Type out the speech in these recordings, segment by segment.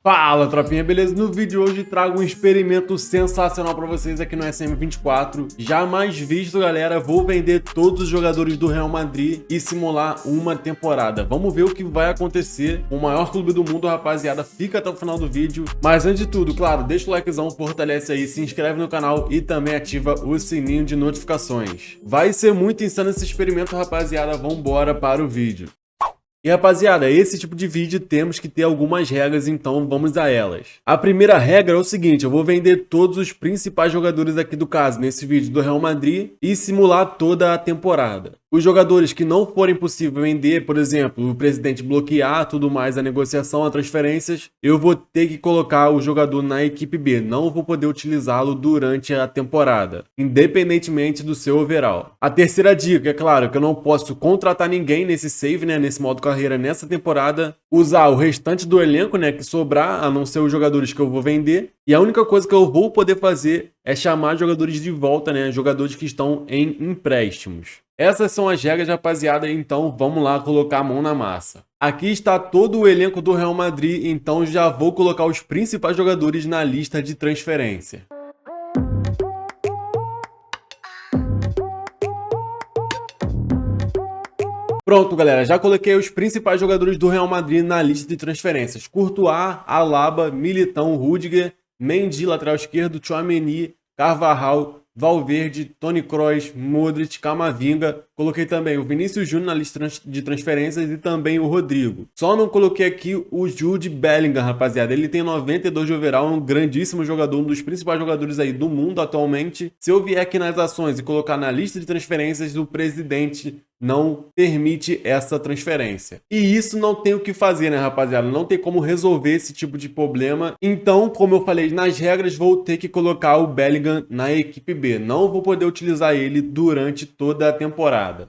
Fala, tropinha, beleza? No vídeo de hoje trago um experimento sensacional para vocês aqui no SM24. Jamais visto, galera. Vou vender todos os jogadores do Real Madrid e simular uma temporada. Vamos ver o que vai acontecer com o maior clube do mundo, rapaziada. Fica até o final do vídeo. Mas antes de tudo, claro, deixa o likezão, fortalece aí, se inscreve no canal e também ativa o sininho de notificações. Vai ser muito insano esse experimento, rapaziada. Vambora para o vídeo. E rapaziada, esse tipo de vídeo temos que ter algumas regras, então vamos a elas. A primeira regra é o seguinte, eu vou vender todos os principais jogadores aqui do caso, nesse vídeo do Real Madrid, e simular toda a temporada. Os jogadores que não forem possível vender, por exemplo, o presidente bloquear tudo mais, a negociação, as transferências, eu vou ter que colocar o jogador na equipe B, não vou poder utilizá-lo durante a temporada, independentemente do seu overall. A terceira dica, é claro, que eu não posso contratar ninguém nesse save, né, nesse modo carreira nessa temporada, usar o restante do elenco, né, que sobrar, a não ser os jogadores que eu vou vender, e a única coisa que eu vou poder fazer é chamar jogadores de volta, né, jogadores que estão em empréstimos. Essas são as regras, rapaziada, então vamos lá colocar a mão na massa. Aqui está todo o elenco do Real Madrid, então já vou colocar os principais jogadores na lista de transferência. Pronto, galera, já coloquei os principais jogadores do Real Madrid na lista de transferências. Courtois, Alaba, Militão, Rudiger, Mendy, lateral esquerdo, Tchouaméni, Carvajal, Valverde, Toni Kroos, Modric, Camavinga. Coloquei também o Vinícius Júnior na lista de transferências e também o Rodrigo. Só não coloquei aqui o Jude Bellingham, rapaziada. Ele tem 92 de overall, é um grandíssimo jogador, um dos principais jogadores aí do mundo atualmente. Se eu vier aqui nas ações e colocar na lista de transferências, o presidente não permite essa transferência. E isso não tem o que fazer, né, rapaziada? Não tem como resolver esse tipo de problema. Então, como eu falei nas regras, vou ter que colocar o Bellingham na equipe B. Não vou poder utilizar ele durante toda a temporada.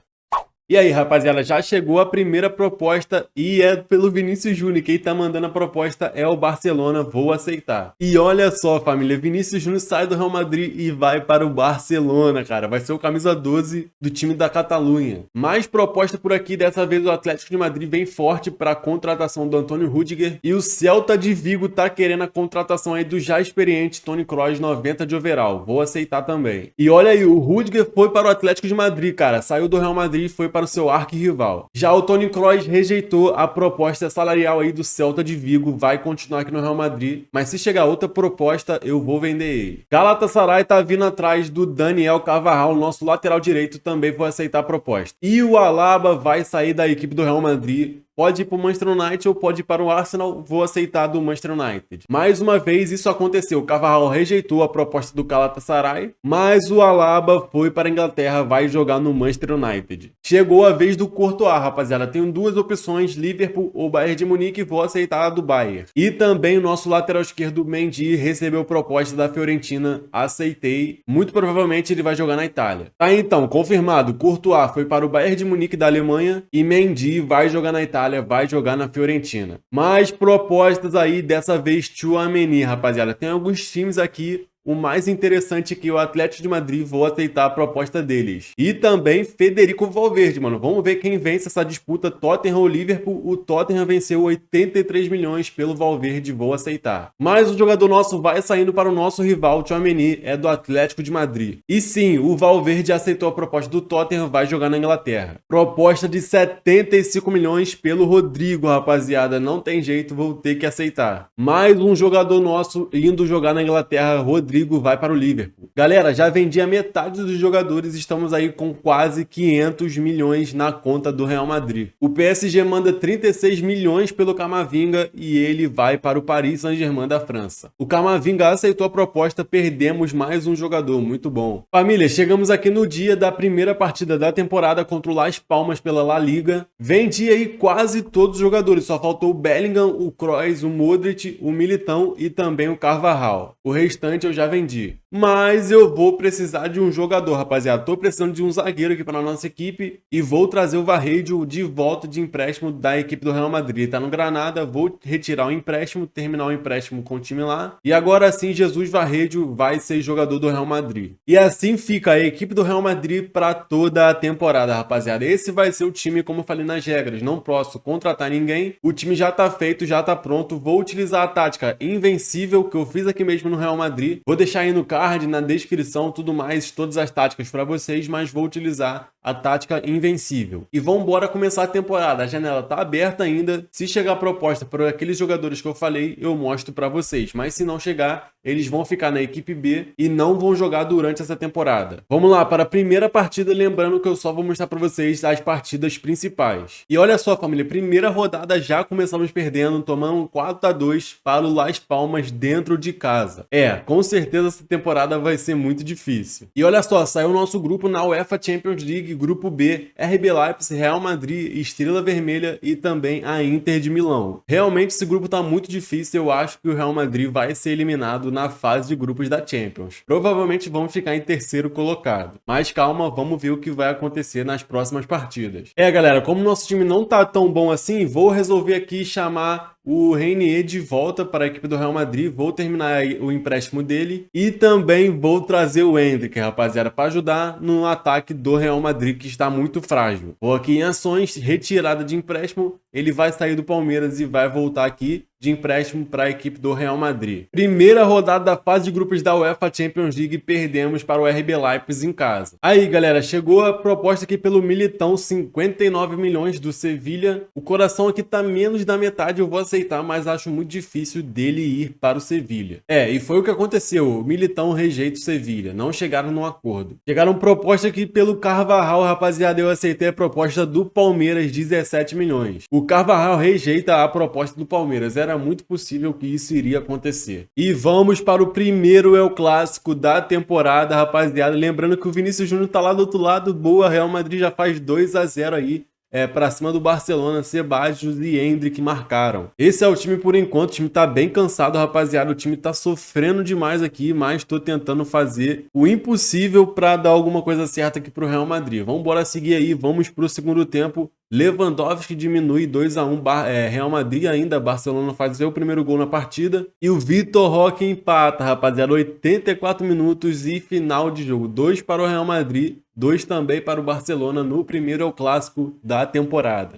E aí, rapaziada, já chegou a primeira proposta e é pelo Vinícius Júnior. Quem tá mandando a proposta é o Barcelona, vou aceitar. E olha só, família, Vinícius Júnior sai do Real Madrid e vai para o Barcelona, cara. Vai ser o camisa 12 do time da Catalunha. Mais proposta por aqui, dessa vez o Atlético de Madrid vem forte para a contratação do Antônio Rudiger. E o Celta de Vigo tá querendo a contratação aí do já experiente Toni Kroos, 90 de overall. Vou aceitar também. E olha aí, o Rudiger foi para o Atlético de Madrid, cara. Saiu do Real Madrid e foi para o seu arquirrival. Já o Toni Kroos rejeitou a proposta salarial aí do Celta de Vigo, vai continuar aqui no Real Madrid, mas se chegar outra proposta, eu vou vender ele. Galatasaray tá vindo atrás do Daniel Carvajal, nosso lateral direito, também vou aceitar a proposta. E o Alaba vai sair da equipe do Real Madrid. Pode ir para o Manchester United ou pode ir para o Arsenal, vou aceitar do Manchester United. Mais uma vez isso aconteceu, o Carvajal rejeitou a proposta do Galatasaray, mas o Alaba foi para a Inglaterra, vai jogar no Manchester United. Chegou a vez do Courtois, rapaziada, tenho duas opções, Liverpool ou Bayern de Munique, vou aceitar a do Bayern. E também o nosso lateral esquerdo, Mendy, recebeu proposta da Fiorentina, aceitei, muito provavelmente ele vai jogar na Itália. Tá então, confirmado, Courtois foi para o Bayern de Munique da Alemanha e Mendy vai jogar na Itália, vai jogar na Fiorentina. Mais propostas aí, dessa vez Tchouaméni, rapaziada. Tem alguns times aqui. O mais interessante é que o Atlético de Madrid, vou aceitar a proposta deles. E também Federico Valverde, mano. Vamos ver quem vence essa disputa, Tottenham ou Liverpool. O Tottenham venceu 83 milhões pelo Valverde, vou aceitar. Mas o jogador nosso vai saindo para o nosso rival, Tchouaméni, é do Atlético de Madrid. E sim, o Valverde aceitou a proposta do Tottenham, vai jogar na Inglaterra. Proposta de 75 milhões pelo Rodrigo, rapaziada. Não tem jeito, vou ter que aceitar. Mais um jogador nosso indo jogar na Inglaterra, Rodrigo vai para o Liverpool. Galera, já vendi a metade dos jogadores, estamos aí com quase 500 milhões na conta do Real Madrid. O PSG manda 36 milhões pelo Camavinga e ele vai para o Paris Saint-Germain da França. O Camavinga aceitou a proposta, perdemos mais um jogador, muito bom. Família, chegamos aqui no dia da primeira partida da temporada contra o Las Palmas pela La Liga. Vendi aí quase todos os jogadores, só faltou o Bellingham, o Kroos, o Modric, o Militão e também o Carvajal. O restante eu já já vendi. Mas eu vou precisar de um jogador, rapaziada. Tô precisando de um zagueiro aqui para nossa equipe e vou trazer o Varrejo de volta de empréstimo da equipe do Real Madrid. Tá no Granada, vou retirar o empréstimo, terminar o empréstimo com o time lá. E agora sim, Jesus Varrejo vai ser jogador do Real Madrid. E assim fica a equipe do Real Madrid para toda a temporada, rapaziada. Esse vai ser o time, como eu falei nas regras. Não posso contratar ninguém. O time já tá feito, já tá pronto. Vou utilizar a tática invencível que eu fiz aqui mesmo no Real Madrid. Vou deixar aí no card, na descrição, tudo mais, todas as táticas para vocês, mas vou utilizar a tática invencível. E vamos embora começar a temporada. A janela tá aberta ainda. Se chegar proposta por aqueles jogadores que eu falei, eu mostro para vocês. Mas se não chegar, eles vão ficar na equipe B e não vão jogar durante essa temporada. Vamos lá para a primeira partida, lembrando que eu só vou mostrar para vocês as partidas principais. E olha só, família, primeira rodada já começamos perdendo, tomando 4-2 para o Las Palmas dentro de casa. Com certeza essa temporada vai ser muito difícil. E olha só, saiu o nosso grupo na UEFA Champions League, grupo B, RB Leipzig, Real Madrid, Estrela Vermelha e também a Inter de Milão. Realmente esse grupo tá muito difícil, eu acho que o Real Madrid vai ser eliminado na fase de grupos da Champions. Provavelmente vamos ficar em terceiro colocado. Mas calma, vamos ver o que vai acontecer nas próximas partidas. Galera, como nosso time não tá tão bom assim, vou resolver aqui chamar o Reinier de volta para a equipe do Real Madrid. Vou terminar o empréstimo dele e também vou trazer o Endrick, rapaziada, para ajudar no ataque do Real Madrid, que está muito frágil. Vou aqui em ações, retirada de empréstimo, ele vai sair do Palmeiras e vai voltar aqui de empréstimo para a equipe do Real Madrid. Primeira rodada da fase de grupos da UEFA Champions League, perdemos para o RB Leipzig em casa. Aí, galera, chegou a proposta aqui pelo Militão, 59 milhões do Sevilha. O coração aqui tá menos da metade, eu vou aceitar, mas acho muito difícil dele ir para o Sevilha. E foi o que aconteceu. O Militão rejeita o Sevilha, não chegaram num acordo. Chegaram proposta aqui pelo Carvajal, rapaziada, eu aceitei a proposta do Palmeiras, 17 milhões. O Carvajal rejeita a proposta do Palmeiras, era muito possível que isso iria acontecer. E vamos para o primeiro El Clássico da temporada, rapaziada. Lembrando que o Vinícius Júnior tá lá do outro lado, boa, Real Madrid já faz 2-0 aí. Pra cima do Barcelona, Ceballos e Endrick marcaram. Esse é o time por enquanto, o time tá bem cansado, rapaziada, o time tá sofrendo demais aqui, mas tô tentando fazer o impossível pra dar alguma coisa certa aqui pro Real Madrid. Vamos embora seguir aí, vamos pro segundo tempo. Lewandowski diminui 2-1, Real Madrid ainda, Barcelona faz o seu primeiro gol na partida. E o Vitor Roque empata, rapaziada, 84 minutos e final de jogo. 2 para o Real Madrid, 2 também para o Barcelona no primeiro El Clássico da temporada.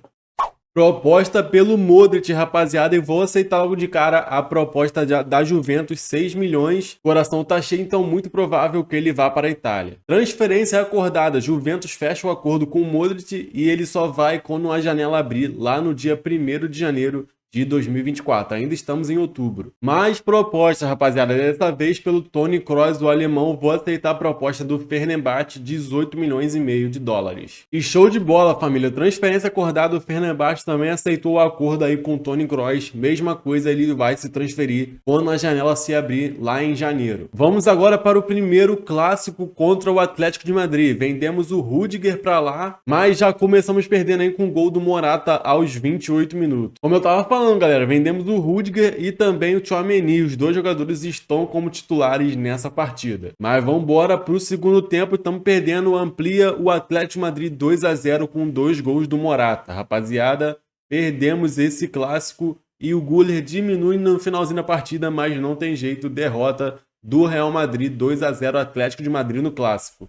Proposta pelo Modric, rapaziada, e vou aceitar logo de cara a proposta da Juventus, 6 milhões. O coração tá cheio, então muito provável que ele vá para a Itália. Transferência acordada, Juventus fecha o acordo com o Modric e ele só vai quando a janela abrir, lá no dia 1º de janeiro de 2024, ainda estamos em outubro. Mais proposta, rapaziada, dessa vez pelo Toni Kroos, o alemão. Vou aceitar a proposta do Fenerbahçe, 18 milhões e meio de dólares. E show de bola, família, transferência acordada, o Fenerbahçe também aceitou o acordo aí com o Toni Kroos, mesma coisa, ele vai se transferir quando a janela se abrir lá em janeiro. Vamos agora para o primeiro clássico contra o Atlético de Madrid. Vendemos o Rudiger para lá, mas já começamos perdendo aí com o gol do Morata aos 28 minutos. Como eu tava falando, galera, vendemos o Rudiger e também o Tchouaméni. Os dois jogadores estão como titulares nessa partida. Mas vamos embora para o segundo tempo. Estamos perdendo, amplia o Atlético Madrid 2-0 com 2 gols do Morata. Rapaziada, perdemos esse clássico e o Güler diminui no finalzinho da partida, mas não tem jeito. Derrota do Real Madrid, 2-0 Atlético de Madrid no clássico.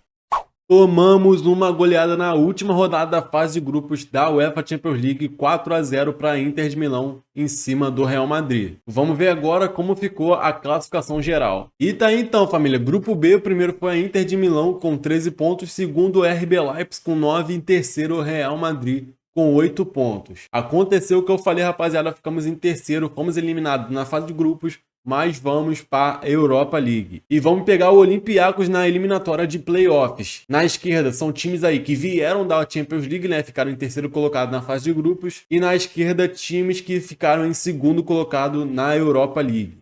Tomamos uma goleada na última rodada da fase de grupos da UEFA Champions League, 4-0 para a Inter de Milão em cima do Real Madrid. Vamos ver agora como ficou a classificação geral. E tá aí então, família. Grupo B, o primeiro foi a Inter de Milão com 13 pontos, segundo o RB Leipzig com 9, em terceiro o Real Madrid com 8 pontos. Aconteceu o que eu falei, rapaziada, ficamos em terceiro, fomos eliminados na fase de grupos, mas vamos para a Europa League. E vamos pegar o Olympiacos na eliminatória de playoffs. Na esquerda são times aí que vieram da Champions League, né? Ficaram em terceiro colocado na fase de grupos. E na esquerda, times que ficaram em segundo colocado na Europa League.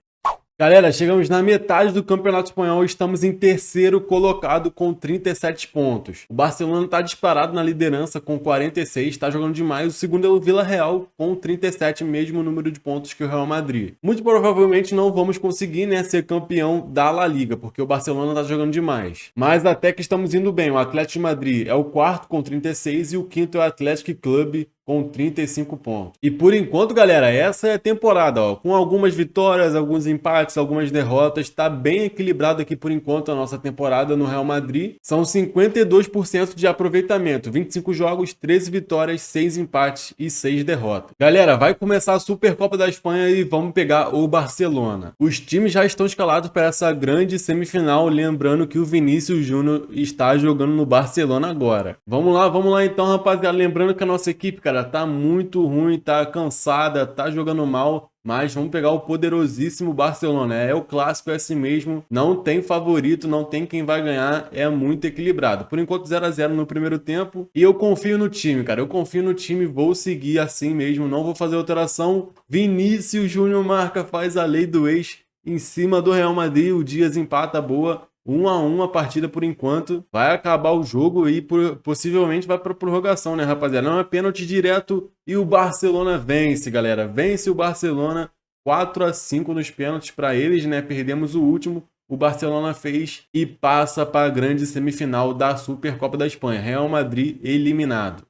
Galera, chegamos na metade do Campeonato Espanhol e estamos em terceiro colocado com 37 pontos. O Barcelona está disparado na liderança com 46, está jogando demais. O segundo é o Villarreal com 37, mesmo número de pontos que o Real Madrid. Muito provavelmente não vamos conseguir, né, ser campeão da La Liga, porque o Barcelona está jogando demais. Mas até que estamos indo bem. O Atlético de Madrid é o quarto com 36 e o quinto é o Athletic Club com 35 pontos. E por enquanto, galera, essa é a temporada, ó, com algumas vitórias, alguns empates, algumas derrotas, tá bem equilibrado aqui por enquanto a nossa temporada no Real Madrid. São 52% de aproveitamento, 25 jogos, 13 vitórias, 6 empates e 6 derrotas. Galera, vai começar a Supercopa da Espanha e vamos pegar o Barcelona. Os times já estão escalados para essa grande semifinal, lembrando que o Vinícius Júnior está jogando no Barcelona agora. Vamos lá então, rapaziada, lembrando que a nossa equipe, cara, tá muito ruim, tá cansada, tá jogando mal, mas vamos pegar o poderosíssimo Barcelona. É o clássico, é assim mesmo, não tem favorito, não tem quem vai ganhar, é muito equilibrado. Por enquanto 0 a 0 no primeiro tempo e eu confio no time, cara, eu confio no time, vou seguir assim mesmo, não vou fazer alteração. Vinícius Júnior marca, faz a lei do ex em cima do Real Madrid, o Dias empata boa. 1 a 1 a partida por enquanto. Vai acabar o jogo e possivelmente vai para prorrogação, né, rapaziada? Não é pênalti direto e o Barcelona vence, galera. Vence o Barcelona 4 a 5 nos pênaltis para eles, né? Perdemos o último. O Barcelona fez e passa para a grande semifinal da Supercopa da Espanha. Real Madrid eliminado.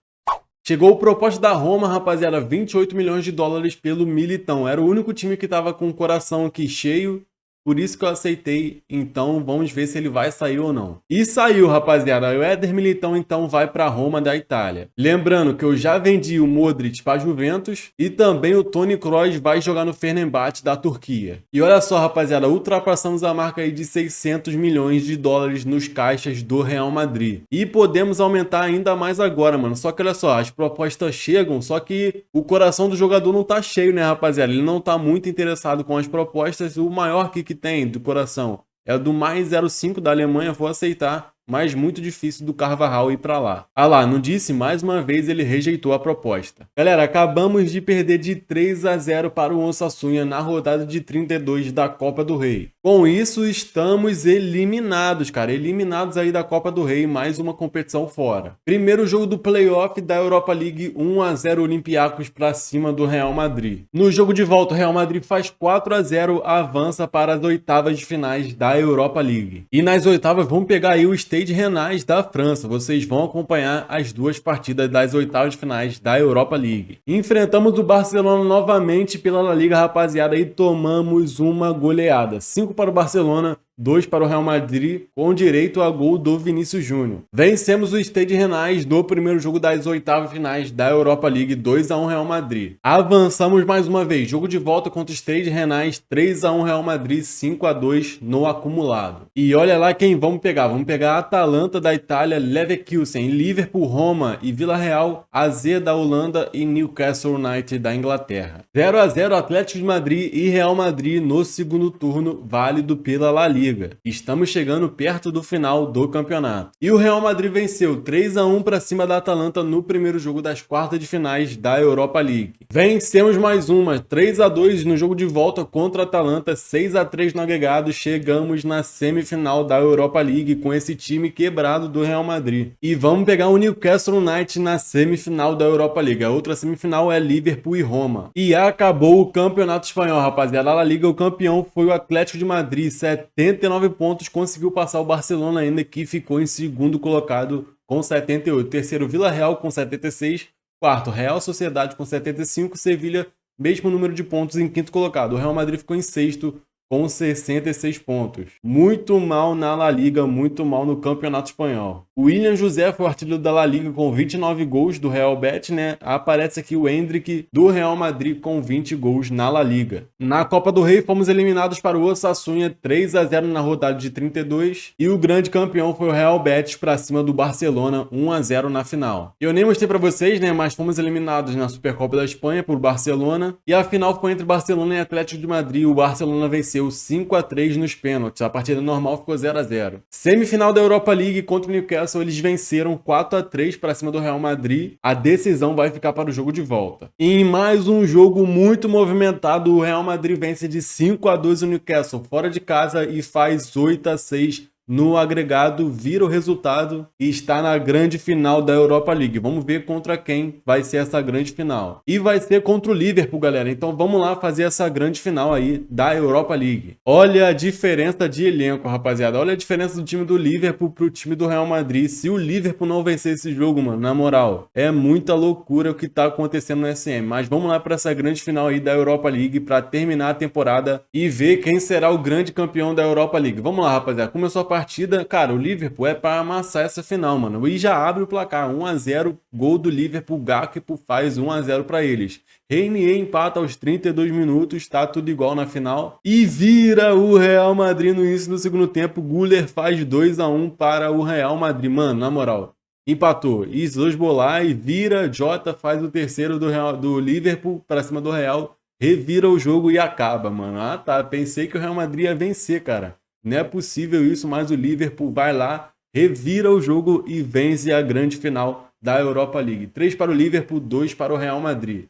Chegou o proposta da Roma, rapaziada, 28 milhões de dólares pelo Militão. Era o único time que estava com o coração aqui cheio. Por isso que eu aceitei, então vamos ver se ele vai sair ou não. E saiu, rapaziada. O Éder Militão então vai para Roma da Itália. Lembrando que eu já vendi o Modric para Juventus e também o Toni Kroos vai jogar no Fenerbahçe da Turquia. E olha só, rapaziada, ultrapassamos a marca aí de 600 milhões de dólares nos caixas do Real Madrid. E podemos aumentar ainda mais agora, mano. Só que olha só, as propostas chegam, só que o coração do jogador não tá cheio, né, rapaziada? Ele não tá muito interessado com as propostas. O maior que tem do coração é o do mais 0,5 da Alemanha, vou aceitar, mas muito difícil do Carvajal ir para lá. Ah lá, não disse? Mais uma vez ele rejeitou a proposta. Galera, acabamos de perder de 3 a 0 para o Osasuna na rodada de 32 da Copa do Rei. Com isso, estamos eliminados, cara. Eliminados aí da Copa do Rei, mais uma competição fora. Primeiro jogo do playoff da Europa League, 1 a 0 Olympiacos para cima do Real Madrid. No jogo de volta, o Real Madrid faz 4 a 0, avança para as oitavas de finais da Europa League. E nas oitavas vamos pegar aí o Stade Rennais da França. Vocês vão acompanhar as duas partidas das oitavas de finais da Europa League. Enfrentamos o Barcelona novamente pela La Liga, rapaziada, e tomamos uma goleada. 5 para o Barcelona, 2 para o Real Madrid, com direito a gol do Vinícius Júnior. Vencemos o Stade Rennais do primeiro jogo das oitavas finais da Europa League, 2 a 1 Real Madrid. Avançamos mais uma vez, jogo de volta contra o Stade Rennais, 3 a 1 Real Madrid, 5 a 2 no acumulado. E olha lá quem vamos pegar a Atalanta da Itália, Leverkusen, Liverpool, Roma e Villarreal, AZ da Holanda e Newcastle United da Inglaterra. 0 a 0 Atlético de Madrid e Real Madrid no segundo turno, válido pela La Liga. Estamos chegando perto do final do campeonato. E o Real Madrid venceu 3 a 1 para cima da Atalanta no primeiro jogo das quartas de finais da Europa League. Vencemos mais uma, 3 a 2 no jogo de volta contra a Atalanta, 6 a 3 no agregado. Chegamos na semifinal da Europa League com esse time quebrado do Real Madrid. E vamos pegar o Newcastle United na semifinal da Europa League. A outra semifinal é Liverpool e Roma. E acabou o campeonato espanhol, rapaziada. A La Liga, o campeão foi o Atlético de Madrid, 79 pontos, conseguiu passar o Barcelona ainda, que ficou em segundo colocado com 78. Terceiro, Villarreal com 76. Quarto, Real Sociedade com 75. Sevilha, mesmo número de pontos, em quinto colocado. O Real Madrid ficou em sexto com 66 pontos. Muito mal na La Liga, muito mal no Campeonato Espanhol. O William José foi o artilheiro da La Liga com 29 gols do Real Betis, né? Aparece aqui o Endrick do Real Madrid com 20 gols na La Liga. Na Copa do Rei fomos eliminados para o Osasuna 3 a 0 na rodada de 32 e o grande campeão foi o Real Betis para cima do Barcelona 1 a 0 na final. Eu nem mostrei para vocês, né? Mas fomos eliminados na Supercopa da Espanha por Barcelona e a final foi entre Barcelona e Atlético de Madrid. O Barcelona venceu venceu 5-3 nos pênaltis. A partida normal ficou 0-0. Semifinal da Europa League contra o Newcastle, eles venceram 4-3 para cima do Real Madrid. A decisão vai ficar para o jogo de volta. E em mais um jogo muito movimentado, o Real Madrid vence de 5-2 o Newcastle fora de casa e faz 8-6 no agregado, vira o resultado e está na grande final da Europa League. Vamos ver contra quem vai ser essa grande final. E vai ser contra o Liverpool, galera. Então vamos lá fazer essa grande final aí da Europa League. Olha a diferença de elenco, rapaziada. Olha a diferença do time do Liverpool pro time do Real Madrid. Se o Liverpool não vencer esse jogo, mano, na moral, é muita loucura o que tá acontecendo no SM. Mas vamos lá para essa grande final aí da Europa League para terminar a temporada e ver quem será o grande campeão da Europa League. Vamos lá, rapaziada. Começou a partida, cara, o Liverpool é para amassar essa final, mano. E já abre o placar, 1-0, gol do Liverpool, Gakpo faz 1-0 para eles. Reinier empata aos 32 minutos, tá tudo igual na final. E vira o Real Madrid no início do segundo tempo, Güler faz 2-1 para o Real Madrid. Mano, na moral, empatou. Isosbolai e vira, Jota faz o terceiro do Liverpool para cima do Real, revira o jogo e acaba, mano. Ah, tá, pensei que o Real Madrid ia vencer, cara. Não é possível isso, mas o Liverpool vai lá, revira o jogo e vence a grande final da Europa League. 3 para o Liverpool, 2 para o Real Madrid.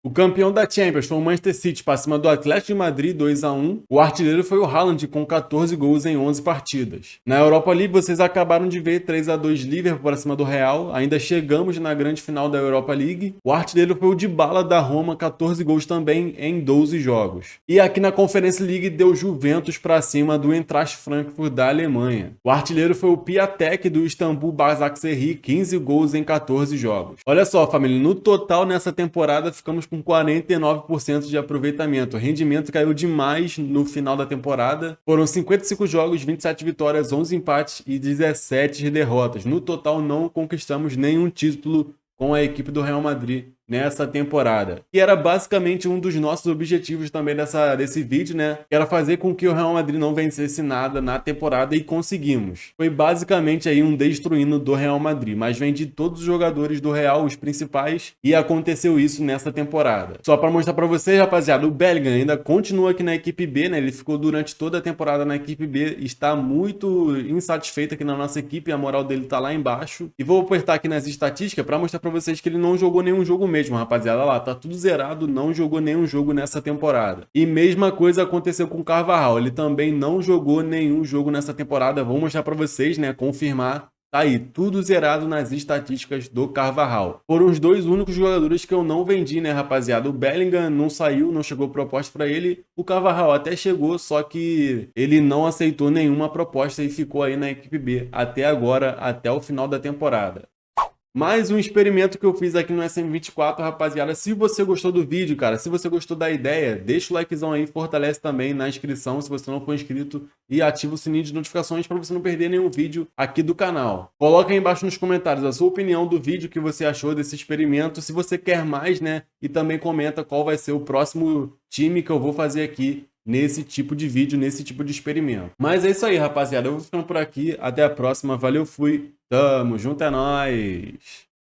O campeão da Champions foi o Manchester City para cima do Atlético de Madrid, 2-1. O artilheiro foi o Haaland com 14 gols em 11 partidas. Na Europa League, vocês acabaram de ver 3-2 Liverpool para cima do Real. Ainda chegamos na grande final da Europa League. O artilheiro foi o Dybala da Roma, 14 gols também em 12 jogos. E aqui na Conference League deu Juventus para cima do Eintracht Frankfurt da Alemanha. O artilheiro foi o Piatek do Istambul Başakşehir, 15 gols em 14 jogos. Olha só, família, no total nessa temporada ficamos com 49% de aproveitamento. O rendimento caiu demais no final da temporada. Foram 55 jogos, 27 vitórias, 11 empates e 17 derrotas. No total, não conquistamos nenhum título com a equipe do Real Madrid nessa temporada. E era basicamente um dos nossos objetivos também desse vídeo, né? Que era fazer com que o Real Madrid não vencesse nada na temporada e conseguimos. Foi basicamente aí um destruindo do Real Madrid, mas vendi todos os jogadores do Real, os principais, e aconteceu isso nessa temporada. Só para mostrar para vocês, rapaziada, o Bellingham ainda continua aqui na equipe B, né? Ele ficou durante toda a temporada na equipe B, está muito insatisfeito aqui na nossa equipe, a moral dele tá lá embaixo. E vou apertar aqui nas estatísticas para mostrar para vocês que ele não jogou nenhum jogo mesmo, rapaziada. Olha lá, tá tudo zerado, não jogou nenhum jogo nessa temporada. E mesma coisa aconteceu com o Carvajal, ele também não jogou nenhum jogo nessa temporada. Vou mostrar pra vocês, né, confirmar. Tá aí, tudo zerado nas estatísticas do Carvajal. Foram os dois únicos jogadores que eu não vendi, né, rapaziada? O Bellingham não saiu, não chegou proposta pra ele. O Carvajal até chegou, só que ele não aceitou nenhuma proposta e ficou aí na equipe B até agora, até o final da temporada. Mais um experimento que eu fiz aqui no SM24, rapaziada. Se você gostou do vídeo, cara, se você gostou da ideia, deixa o likezão aí, fortalece também na inscrição se você não for inscrito e ativa o sininho de notificações para você não perder nenhum vídeo aqui do canal. Coloca aí embaixo nos comentários a sua opinião do vídeo que você achou desse experimento, se você quer mais, né? E também comenta qual vai ser o próximo time que eu vou fazer aqui nesse tipo de vídeo, nesse tipo de experimento. Mas é isso aí, rapaziada. Eu vou ficando por aqui. Até a próxima. Valeu, fui. Tamo junto, é nóis!